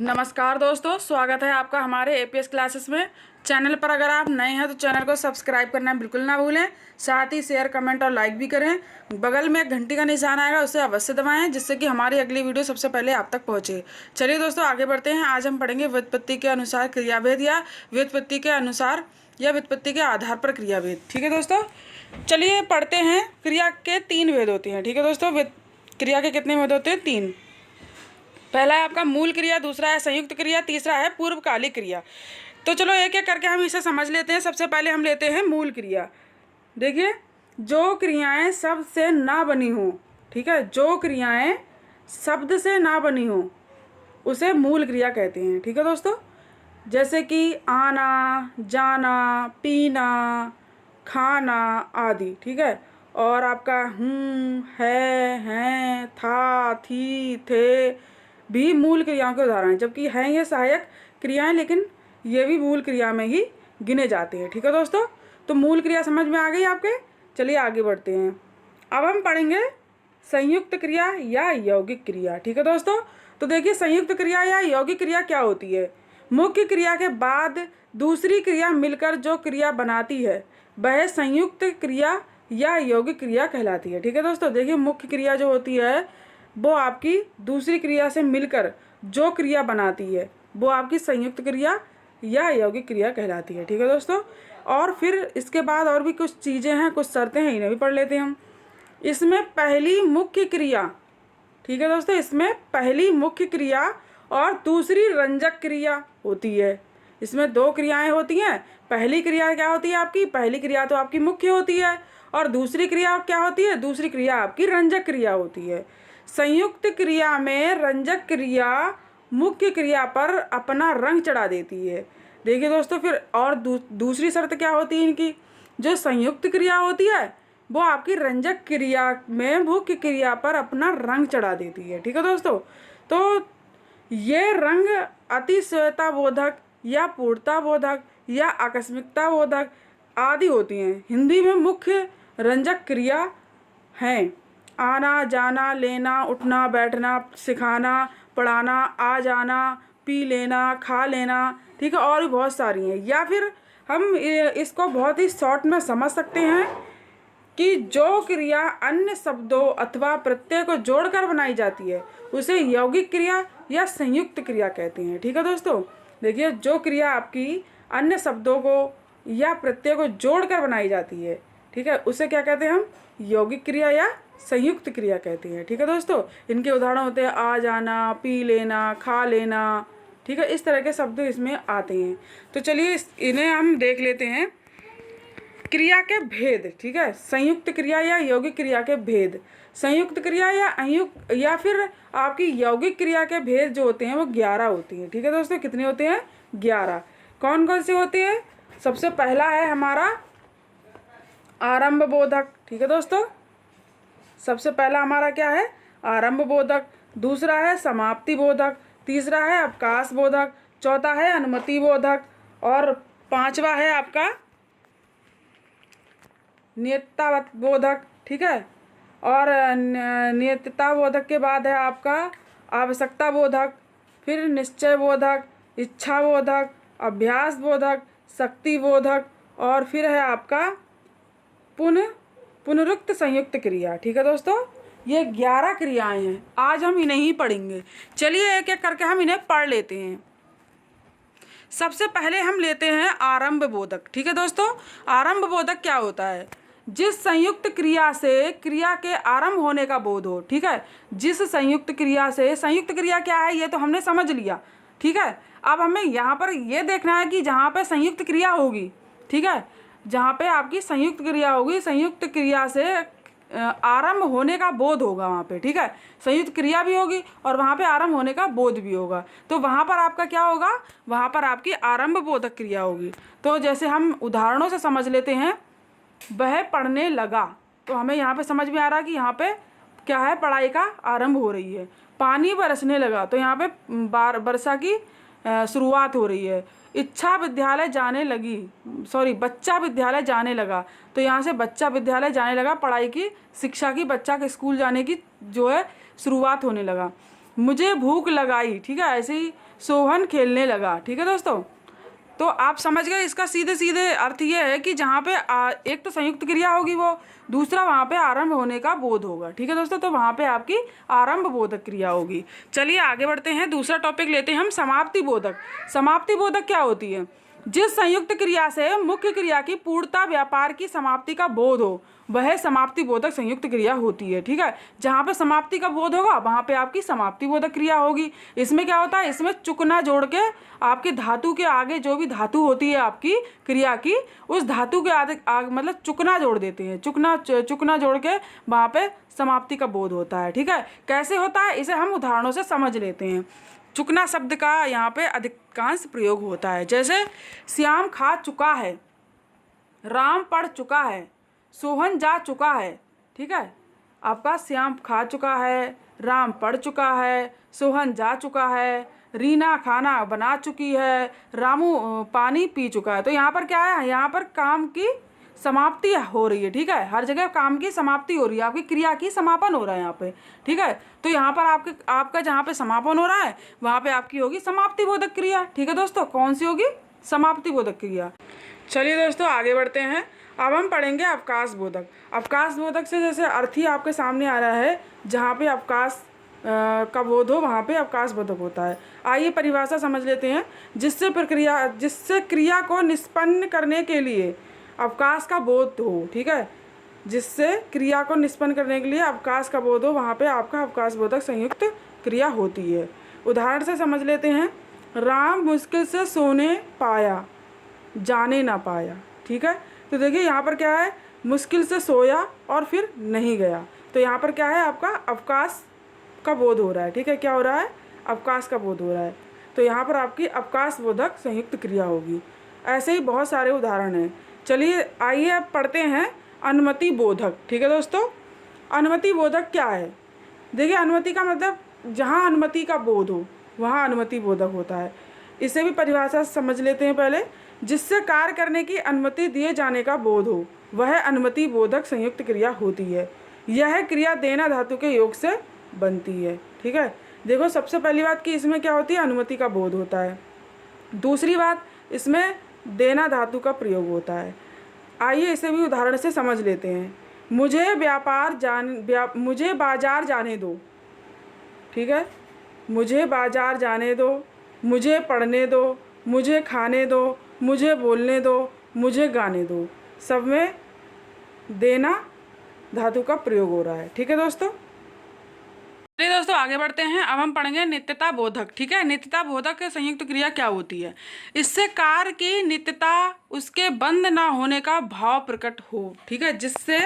नमस्कार दोस्तों, स्वागत है आपका हमारे एपीएस क्लासेस में। चैनल पर अगर आप नए हैं तो चैनल को सब्सक्राइब करना बिल्कुल ना भूलें। साथ ही शेयर, कमेंट और लाइक भी करें। बगल में एक घंटी का निशान आएगा, उसे अवश्य दबाएं जिससे कि हमारी अगली वीडियो सबसे पहले आप तक पहुंचे। चलिए दोस्तों, आगे बढ़ते हैं। आज हम पढ़ेंगे व्युत्पत्ति के अनुसार क्रियाभेद या व्युत्पत्ति के अनुसार या व्युत्पत्ति के आधार पर क्रियाभेद। ठीक है दोस्तों, चलिए पढ़ते हैं। क्रिया के 3 भेद होते हैं। ठीक है दोस्तों, क्रिया के कितने भेद होते हैं? 3। पहला है आपका मूल क्रिया, दूसरा है संयुक्त क्रिया, तीसरा है पूर्वकालिक क्रिया। तो चलो एक एक करके हम इसे समझ लेते हैं। सबसे पहले हम लेते हैं मूल क्रिया। देखिए, जो क्रियाएं शब्द से ना बनी हो, ठीक है, जो क्रियाएं शब्द से ना बनी हो उसे मूल क्रिया कहते हैं। ठीक है दोस्तों, जैसे कि आना, जाना, पीना, खाना आदि। ठीक है, और आपका हूँ, है, हैं, था, थी, थे भी मूल क्रियाओं के उदाहरण हैं। जबकि हैं ये सहायक क्रियाएं, लेकिन ये भी मूल क्रिया में ही गिने जाते हैं। ठीक है दोस्तों, तो मूल क्रिया समझ में आ गई आपके। चलिए आगे बढ़ते हैं। अब हम पढ़ेंगे संयुक्त क्रिया या यौगिक क्रिया। ठीक है दोस्तों, तो देखिए संयुक्त क्रिया या यौगिक क्रिया क्या होती है। मुख्य क्रिया के बाद दूसरी क्रिया मिलकर जो क्रिया बनाती है वह संयुक्त क्रिया या यौगिक क्रिया कहलाती है। ठीक है दोस्तों, देखिए मुख्य क्रिया जो होती है वो आपकी दूसरी क्रिया से मिलकर जो क्रिया बनाती है वो आपकी संयुक्त क्रिया या यौगिक क्रिया कहलाती है। ठीक है दोस्तों, और फिर इसके बाद और भी कुछ चीज़ें हैं, कुछ शर्तें हैं, इन्हें भी पढ़ लेते हैं हम। इसमें पहली मुख्य क्रिया, ठीक है दोस्तों, इसमें पहली मुख्य क्रिया और दूसरी रंजक क्रिया होती है। इसमें 2 क्रियाएं होती हैं। पहली क्रिया क्या होती है आपकी? पहली क्रिया तो आपकी मुख्य होती है, और दूसरी क्रिया क्या होती है? दूसरी क्रिया आपकी रंजक क्रिया होती है। संयुक्त क्रिया में रंजक क्रिया मुख्य क्रिया पर अपना रंग चढ़ा देती है। देखिए दोस्तों, फिर और दूसरी शर्त क्या होती है इनकी? जो संयुक्त क्रिया होती है वो आपकी रंजक क्रिया में मुख्य क्रिया पर अपना रंग चढ़ा देती है। ठीक है दोस्तों, तो ये रंग अतिश्वयता बोधक या पूर्णता बोधक या आकस्मिकता बोधक आदि होती हैं। हिंदी में मुख्य रंजक क्रिया हैं आना, जाना, लेना, उठना, बैठना, सिखाना, पढ़ाना, आ जाना, पी लेना, खा लेना। ठीक है, और भी बहुत सारी हैं। या फिर हम इसको बहुत ही शॉर्ट में समझ सकते हैं कि जो क्रिया अन्य शब्दों अथवा प्रत्यय को जोड़कर बनाई जाती है उसे यौगिक क्रिया या संयुक्त क्रिया कहते हैं। ठीक है दोस्तों, देखिए जो क्रिया आपकी अन्य शब्दों को या प्रत्यय को जोड़कर बनाई जाती है, ठीक है, उसे क्या कहते हैं हम? यौगिक क्रिया या संयुक्त क्रिया कहते हैं। ठीक है दोस्तों, इनके उदाहरण होते हैं आ जाना, पी लेना, खा लेना। ठीक है, इस तरह के शब्द इसमें आते हैं। तो चलिए इन्हें हम देख लेते हैं। क्रिया के भेद, ठीक है, संयुक्त क्रिया या यौगिक क्रिया के भेद। संयुक्त क्रिया या अयुक्त या फिर आपकी यौगिक क्रिया के भेद जो होते हैं वो 11 होती हैं। ठीक है दोस्तों, कितने होते हैं? 11। कौन कौन से होते हैं? सबसे पहला है हमारा आरंभ बोधक। ठीक है दोस्तों, सबसे पहला हमारा क्या है? आरंभ बोधक। दूसरा है समाप्ति बोधक, तीसरा है अवकाश बोधक, चौथा है अनुमति बोधक, और 5वां है आपका नियतता बोधक। ठीक है, और नियतता बोधक के बाद है आपका आवश्यकता बोधक, फिर निश्चय बोधक, इच्छा बोधक, अभ्यास बोधक, शक्ति बोधक, और फिर है आपका पुनरुक्त संयुक्त क्रिया। ठीक है दोस्तों, ये 11 क्रियाएं हैं। आज हम इन्हें ही पढ़ेंगे। चलिए एक एक करके हम इन्हें पढ़ लेते हैं। सबसे पहले हम लेते हैं आरंभ बोधक। ठीक है दोस्तों, आरंभ बोधक क्या होता है? जिस संयुक्त क्रिया से क्रिया के आरंभ होने का बोध हो। ठीक है, जिस संयुक्त क्रिया से, संयुक्त क्रिया क्या है ये तो हमने समझ लिया। ठीक है, अब हमें यहाँ पर ये देखना है कि जहाँ पे संयुक्त क्रिया होगी, ठीक है, जहाँ पे आपकी संयुक्त क्रिया होगी, संयुक्त क्रिया से आरंभ होने का बोध होगा वहाँ पे। ठीक है, संयुक्त क्रिया भी होगी और वहाँ पे आरंभ होने का बोध भी होगा। तो वहाँ पर आपका क्या होगा? वहाँ पर आपकी आरंभ बोधक क्रिया होगी। तो जैसे हम उदाहरणों से समझ लेते हैं। वह पढ़ने लगा, तो हमें यहाँ पे समझ में आ रहा है कि यहाँ पे क्या है? पढ़ाई का आरंभ हो रही है। पानी बरसने लगा, तो यहाँ पे वर्षा की शुरुआत हो रही है। इच्छा विद्यालय जाने लगी, सॉरी बच्चा विद्यालय जाने लगा, तो यहाँ से बच्चा विद्यालय जाने लगा, पढ़ाई की, शिक्षा की, बच्चा के स्कूल जाने की जो है शुरुआत होने लगा। मुझे भूख लगाई, ठीक है, ऐसे ही सोहन खेलने लगा। ठीक है दोस्तों, तो आप समझ गए इसका सीधे सीधे अर्थ ये है कि जहाँ पे एक तो संयुक्त क्रिया होगी वो, दूसरा वहाँ पे आरंभ होने का बोध होगा। ठीक है दोस्तों, तो वहाँ पे आपकी आरंभ बोधक क्रिया होगी। चलिए आगे बढ़ते हैं, दूसरा टॉपिक लेते हैं हम, समाप्ति बोधक। समाप्ति बोधक क्या होती है? जिस संयुक्त क्रिया से मुख्य क्रिया की पूर्णता व्यापार की समाप्ति का बोध हो वह समाप्ति बोधक संयुक्त क्रिया होती है। ठीक है, जहाँ पे समाप्ति का बोध होगा वहाँ पे आपकी समाप्ति बोधक क्रिया होगी। इसमें क्या होता है, इसमें चुकना जोड़ के आपके धातु के आगे जो भी धातु होती है आपकी क्रिया की, उस धातु के आगे मतलब चुकना जोड़ देते हैं, चुकना जोड़ के वहाँ पे समाप्ति का बोध होता है। ठीक है, कैसे होता है इसे हम उदाहरणों से समझ लेते हैं। चुकना शब्द का यहाँ पे अधिकांश प्रयोग होता है, जैसे श्याम खा चुका है, राम पढ़ चुका है, सोहन जा चुका है। ठीक है, आपका श्याम खा चुका है, राम पढ़ चुका है, सोहन जा चुका है, रीना खाना बना चुकी है, रामू पानी पी चुका है। तो यहाँ पर क्या है, यहाँ पर काम की समाप्ति हो रही है। ठीक है, हर जगह काम की समाप्ति हो रही है, आपकी क्रिया की समापन हो रहा है यहाँ पे। ठीक है, तो यहाँ पर आपका जहाँ पे समापन हो रहा है वहाँ पे आपकी होगी समाप्ति बोधक क्रिया। ठीक है दोस्तों, कौन सी होगी? समाप्ति बोधक क्रिया। चलिए दोस्तों आगे बढ़ते हैं, अब हम पढ़ेंगे अवकाश बोधक। अवकाश बोधक से जैसे अर्थ ही आपके सामने आ रहा है, जहाँ पे अवकाश का बोध हो वहाँ पे अवकाश बोधक होता है। आइए परिभाषा समझ लेते हैं। जिससे क्रिया को निष्पन्न करने के लिए अवकाश का बोध हो। ठीक है, जिससे क्रिया को निष्पन्न करने के लिए अवकाश का बोध हो वहाँ पे आपका अवकाश बोधक संयुक्त क्रिया होती है। उदाहरण से समझ लेते हैं, राम मुश्किल से सोने पाया, जाने ना पाया। ठीक है, तो देखिए यहाँ पर क्या है, मुश्किल से सोया और फिर नहीं गया, तो यहाँ पर क्या है, आपका अवकाश का बोध हो रहा है। ठीक है, क्या हो रहा है, अवकाश का बोध हो रहा है, तो यहाँ पर आपकी अवकाश बोधक संयुक्त क्रिया होगी। ऐसे ही बहुत सारे उदाहरण हैं। चलिए आइए अब पढ़ते हैं अनुमति बोधक। ठीक है दोस्तों, अनुमति बोधक क्या है? देखिए अनुमति का मतलब जहाँ अनुमति का बोध हो वहाँ अनुमति बोधक होता है। इसे भी परिभाषा समझ लेते हैं पहले। जिससे कार्य करने की अनुमति दिए जाने का बोध हो वह अनुमति बोधक संयुक्त क्रिया होती है। यह क्रिया देना धातु के योग से बनती है। ठीक है, देखो सबसे पहली बात कि इसमें क्या होती है, अनुमति का बोध होता है। दूसरी बात, इसमें देना धातु का प्रयोग होता है। आइए इसे भी उदाहरण से समझ लेते हैं। मुझे बाजार जाने दो। ठीक है, मुझे बाजार जाने दो, मुझे पढ़ने दो, मुझे खाने दो, मुझे बोलने दो, मुझे गाने दो, सब में देना धातु का प्रयोग हो रहा है। ठीक है दोस्तों, चलिए दोस्तों आगे बढ़ते हैं। अब हम पढ़ेंगे नित्यता बोधक। ठीक है, नित्यता बोधक संयुक्त क्रिया क्या होती है? इससे कार्य की नित्यता उसके बंद ना होने का भाव प्रकट हो। ठीक है, जिससे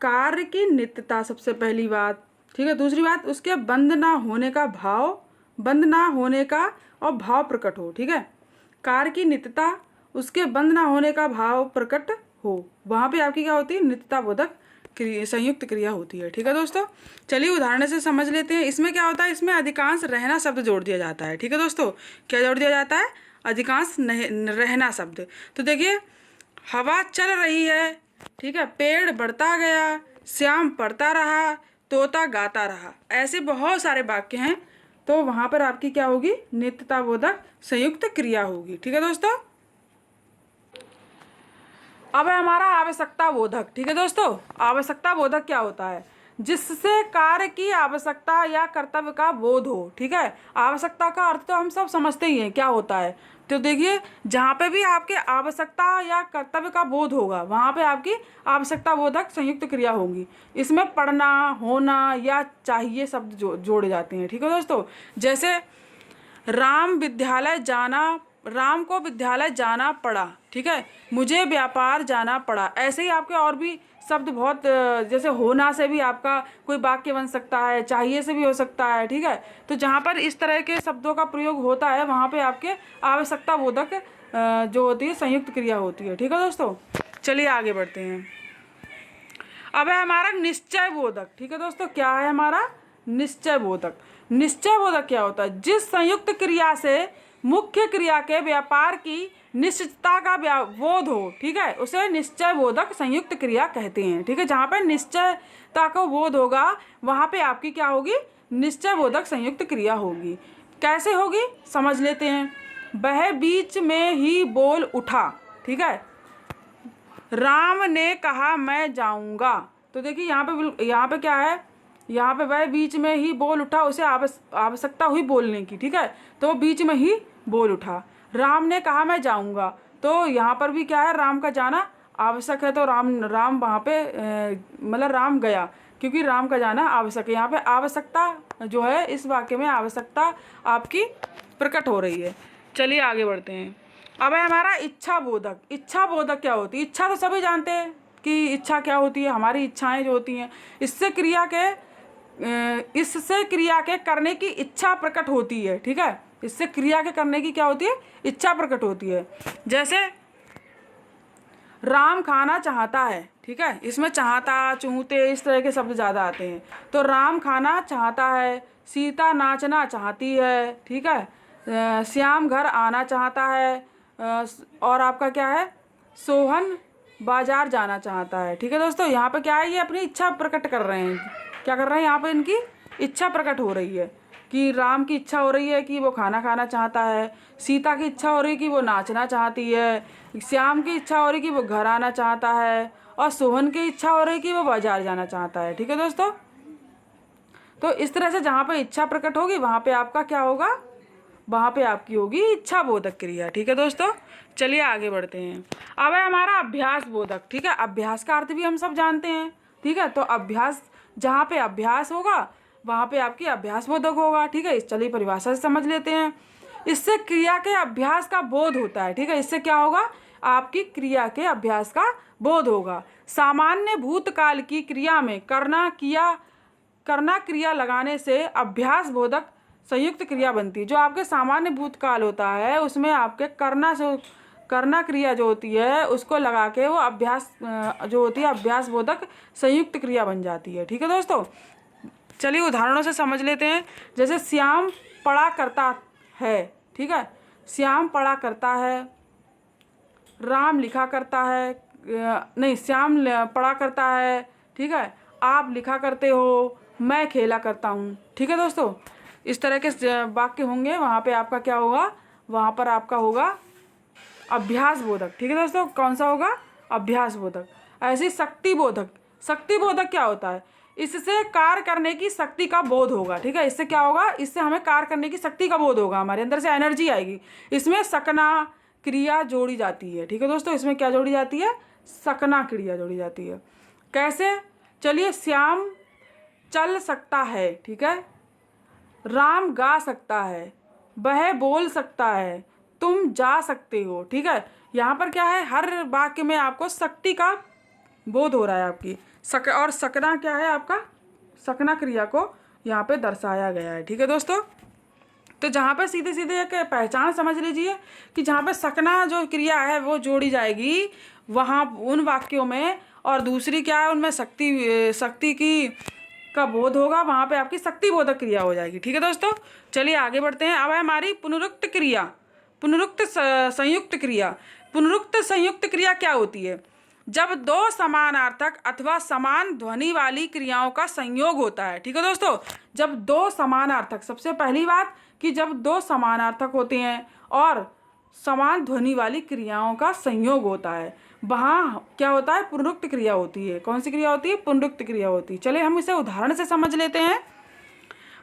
कार्य की नित्यता सबसे पहली बात। ठीक है, दूसरी बात उसके बंद ना होने का भाव, बंद ना होने का और भाव प्रकट हो। ठीक है, कार्य की नित्यता उसके बंद ना होने का भाव प्रकट हो, वहाँ पे आपकी क्या होती है, नित्यता बोधक संयुक्त क्रिया होती है। ठीक है दोस्तों, चलिए उदाहरण से समझ लेते हैं। इसमें क्या होता है, इसमें अधिकांश रहना शब्द जोड़ दिया जाता है। ठीक है दोस्तों, क्या जोड़ दिया जाता है, अधिकांश रहना शब्द। तो देखिए हवा चल रही है, ठीक है, पेड़ बढ़ता गया, श्याम पढ़ता रहा, तोता गाता रहा, ऐसे बहुत सारे वाक्य हैं। तो वहाँ पर आपकी क्या होगी, नित्यता बोधक संयुक्त क्रिया होगी। ठीक है दोस्तों, अब है हमारा आवश्यकता बोधक। ठीक है दोस्तों, आवश्यकता बोधक क्या होता है, जिससे कार्य की आवश्यकता या कर्तव्य का बोध हो। ठीक है, आवश्यकता का अर्थ तो हम सब समझते ही हैं क्या होता है। तो देखिए जहाँ पे भी आपके आवश्यकता या कर्तव्य का बोध होगा वहाँ पे आपकी आवश्यकता बोधक संयुक्त क्रिया होगी। इसमें पढ़ना, होना या चाहिए शब्द जोड़े जाते हैं। ठीक है दोस्तों, जैसे राम को विद्यालय जाना पड़ा। ठीक है, मुझे व्यापार जाना पड़ा, ऐसे ही आपके और भी शब्द बहुत, जैसे होना से भी आपका कोई वाक्य बन सकता है, चाहिए से भी हो सकता है। ठीक है, तो जहाँ पर इस तरह के शब्दों का प्रयोग होता है वहाँ पे आपके आवश्यकता बोधक जो होती है संयुक्त क्रिया होती है। ठीक है दोस्तों, चलिए आगे बढ़ते हैं। अब है हमारा निश्चय बोधक। ठीक है दोस्तों, क्या है हमारा निश्चय बोधक? निश्चय बोधक क्या होता है, जिस संयुक्त क्रिया से मुख्य क्रिया के व्यापार की निश्चितता का बोध हो। ठीक है, उसे निश्चय बोधक संयुक्त क्रिया कहते हैं। ठीक है, जहाँ पर निश्चयता का बोध होगा वहाँ पे आपकी क्या होगी, निश्चय बोधक संयुक्त क्रिया होगी। कैसे होगी समझ लेते हैं। वह बीच में ही बोल उठा, ठीक है, राम ने कहा मैं जाऊंगा। तो देखिए यहाँ पे क्या है, यहाँ पे वह बीच में ही बोल उठा, उसे आवश्यकता हुई बोलने की, ठीक है, तो वो बीच में ही बोल उठा। राम ने कहा मैं जाऊंगा, तो यहाँ पर भी क्या है, राम का जाना आवश्यक है, तो राम वहाँ पे मतलब राम गया, क्योंकि राम का जाना आवश्यक है। यहाँ पे आवश्यकता जो है, इस वाक्य में आवश्यकता आपकी प्रकट हो रही है। चलिए आगे बढ़ते हैं। अब है हमारा इच्छा बोधक। इच्छा बोधक क्या होती है? इच्छा तो सभी जानते हैं कि इच्छा क्या होती है, हमारी इच्छाएं जो होती हैं, इससे क्रिया के करने की इच्छा प्रकट होती है, ठीक है, इससे क्रिया के करने की क्या होती है, इच्छा प्रकट होती है। जैसे राम खाना चाहता है, ठीक है, इसमें चाहता, चूहते इस तरह के शब्द ज़्यादा आते हैं। तो राम खाना चाहता है, सीता नाचना चाहती है, ठीक है, श्याम घर आना चाहता है, और आपका क्या है, सोहन बाजार जाना चाहता है, ठीक है दोस्तों। यहाँ पे क्या है, ये अपनी इच्छा प्रकट कर रहे हैं। क्या कर रहे हैं, यहाँ पे इनकी इच्छा प्रकट हो रही है कि राम की इच्छा हो रही है कि वो खाना खाना चाहता है, सीता की इच्छा हो रही है कि वो नाचना चाहती है, श्याम की इच्छा हो रही है कि वो घर आना चाहता है, और सोहन की इच्छा हो रही है कि वो बाजार जाना चाहता है, ठीक है दोस्तों। तो इस तरह से जहाँ पे इच्छा प्रकट होगी वहाँ पे आपका क्या होगा, वहाँ पे आपकी होगी इच्छा बोधक क्रिया, ठीक है दोस्तों। चलिए आगे बढ़ते हैं। अब है हमारा अभ्यास बोधक, ठीक है, अभ्यास का अर्थ भी हम सब जानते हैं, ठीक है, तो अभ्यास, जहाँ पे अभ्यास होगा वहाँ पे आपकी अभ्यास बोधक होगा, ठीक है। चलिए परिभाषा से समझ लेते हैं। इससे क्रिया के अभ्यास का बोध होता है, ठीक है, इससे क्या होगा, आपकी क्रिया के अभ्यास का बोध होगा। सामान्य भूतकाल की क्रिया में करना क्रिया लगाने से अभ्यास बोधक संयुक्त क्रिया बनती है। जो आपके सामान्य भूतकाल होता है उसमें आपके करना क्रिया जो होती है उसको लगा के वो अभ्यास जो होती है अभ्यास बोधक संयुक्त क्रिया बन जाती है, ठीक है दोस्तों। चलिए उदाहरणों से समझ लेते हैं। जैसे श्याम पढ़ा करता है, ठीक है, श्याम पढ़ा करता है, राम लिखा करता है, नहीं, श्याम पढ़ा करता है, ठीक है, आप लिखा करते हो, मैं खेला करता हूँ, ठीक है दोस्तों। इस तरह के वाक्य होंगे, वहाँ पे आपका क्या होगा, वहाँ पर आपका होगा अभ्यास बोधक, ठीक है दोस्तों। कौन सा होगा, अभ्यास बोधक। ऐसी शक्ति बोधक। शक्ति बोधक क्या होता है, इससे कार्य करने की शक्ति का बोध होगा, ठीक है, इससे क्या होगा, इससे हमें कार्य करने की शक्ति का बोध होगा, हमारे अंदर से एनर्जी आएगी। इसमें सकना क्रिया जोड़ी जाती है, ठीक है दोस्तों, इसमें क्या जोड़ी जाती है, सकना क्रिया जोड़ी जाती है। कैसे, चलिए, श्याम चल सकता है, ठीक है, राम गा सकता है, वह बोल सकता है, तुम जा सकते हो, ठीक है। यहाँ पर क्या है, हर वाक्य में आपको शक्ति का बोध हो रहा है आपकी और सकना क्या है, आपका सकना क्रिया को यहाँ पे दर्शाया गया है, ठीक है दोस्तों। तो जहाँ पे सीधे सीधे एक पहचान समझ लीजिए कि जहाँ पे सकना जो क्रिया है वो जोड़ी जाएगी वहाँ उन वाक्यों में, और दूसरी क्या है, उनमें शक्ति की का बोध होगा, वहाँ पे आपकी शक्ति बोधक क्रिया हो जाएगी, ठीक है दोस्तों। चलिए आगे बढ़ते हैं। अब है हमारी पुनरुक्त क्रिया, पुनरुक्त संयुक्त क्रिया। पुनरुक्त संयुक्त क्रिया क्या होती है, जब दो समानार्थक अथवा समान ध्वनि वाली क्रियाओं का संयोग होता है, ठीक है दोस्तों। जब दो समानार्थक, सबसे पहली बात कि जब दो समानार्थक होते हैं और समान ध्वनि वाली क्रियाओं का संयोग होता है, वहाँ क्या होता है, पुनरुक्त क्रिया होती है। कौन सी क्रिया होती है, पुनरुक्त क्रिया होती है। चलिए हम इसे उदाहरण से समझ लेते हैं।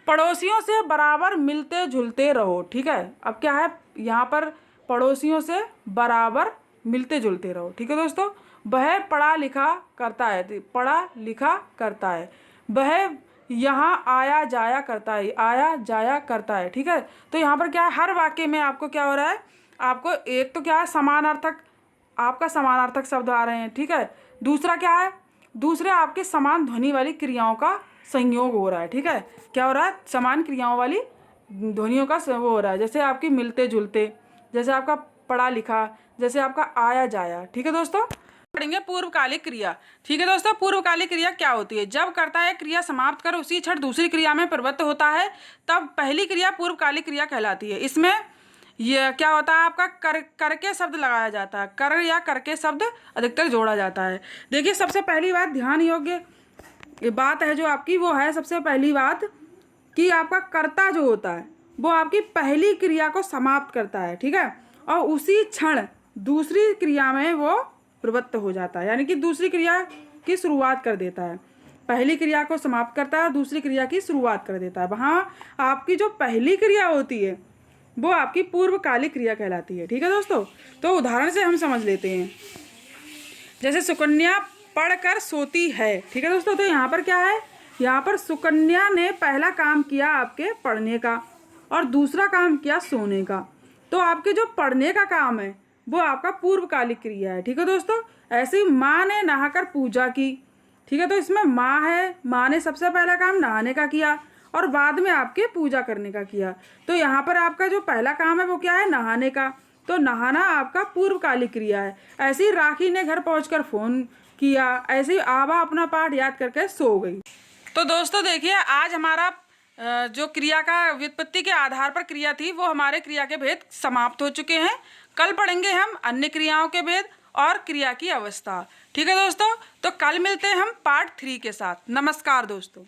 पड़ोसियों से बराबर मिलते जुलते रहो, ठीक है। अब क्या है, यहाँ पर पड़ोसियों से बराबर मिलते जुलते रहो, ठीक है दोस्तों। वह पढ़ा लिखा करता है, पढ़ा लिखा करता है, वह यहाँ आया जाया करता है, आया जाया करता है, ठीक है। तो यहाँ पर क्या है, हर वाक्य में आपको क्या हो रहा है, आपको एक तो क्या है, समानार्थक, आपका समानार्थक शब्द आ रहे हैं, ठीक है। दूसरा क्या है, दूसरे आपके समान ध्वनि वाली क्रियाओं का संयोग हो रहा है, ठीक है। क्या हो रहा है, समान क्रियाओं वाली ध्वनियों का वो हो रहा है। जैसे आपकी मिलते जुलते, जैसे आपका पढ़ा लिखा, जैसे आपका आया जाया, ठीक है दोस्तों। पढ़ेंगे पूर्वकालिक क्रिया, ठीक है दोस्तों। पूर्वकालिक क्रिया क्या होती है, जब कर्ता है क्रिया समाप्त कर उसी क्षण दूसरी क्रिया में प्रवृत्त होता है तब पहली क्रिया पूर्वकालिक क्रिया कहलाती है। इसमें यह क्या होता है, आपका करके शब्द लगाया जाता है, कर या करके शब्द अधिकतर जोड़ा जाता है। देखिए सबसे पहली बात ध्यान योग्य बात है जो आपकी, वो है सबसे पहली बात कि आपका कर्ता जो होता है वो आपकी पहली क्रिया को समाप्त करता है, ठीक है, और उसी क्षण दूसरी क्रिया में वो प्रवृत्त हो जाता है, यानी कि दूसरी क्रिया की शुरुआत कर देता है। पहली क्रिया को समाप्त करता है और दूसरी क्रिया की शुरुआत कर देता है। वहाँ आपकी जो पहली क्रिया होती है वो आपकी पूर्वकालिक क्रिया कहलाती है, ठीक है दोस्तों। तो उदाहरण से हम समझ लेते हैं, जैसे सुकन्या पढ़कर सोती है, ठीक है दोस्तों। तो यहाँ पर क्या है, यहाँ पर सुकन्या ने पहला काम किया आपके पढ़ने का और दूसरा काम किया सोने का। तो आपके जो पढ़ने का काम है वो आपका पूर्वकालिक क्रिया है, ठीक है दोस्तों। ऐसे ही माँ ने नहाकर पूजा की, ठीक है, तो इसमें माँ है, माँ ने सबसे पहला काम नहाने का किया और बाद में आपके पूजा करने का किया। तो यहाँ पर आपका जो पहला काम है वो क्या है, नहाने का। तो नहाना आपका पूर्वकालिक क्रिया है। ऐसे ही राखी ने घर पहुंचकर फ़ोन किया, ऐसे ही आभा अपना पाठ याद करके सो गई। तो दोस्तों देखिए, आज हमारा जो क्रिया का व्युत्पत्ति के आधार पर क्रिया थी वो हमारे क्रिया के भेद समाप्त हो चुके हैं। कल पढ़ेंगे हम अन्य क्रियाओं के भेद और क्रिया की अवस्था, ठीक है दोस्तों। तो कल मिलते हैं हम पार्ट 3 के साथ। नमस्कार दोस्तों।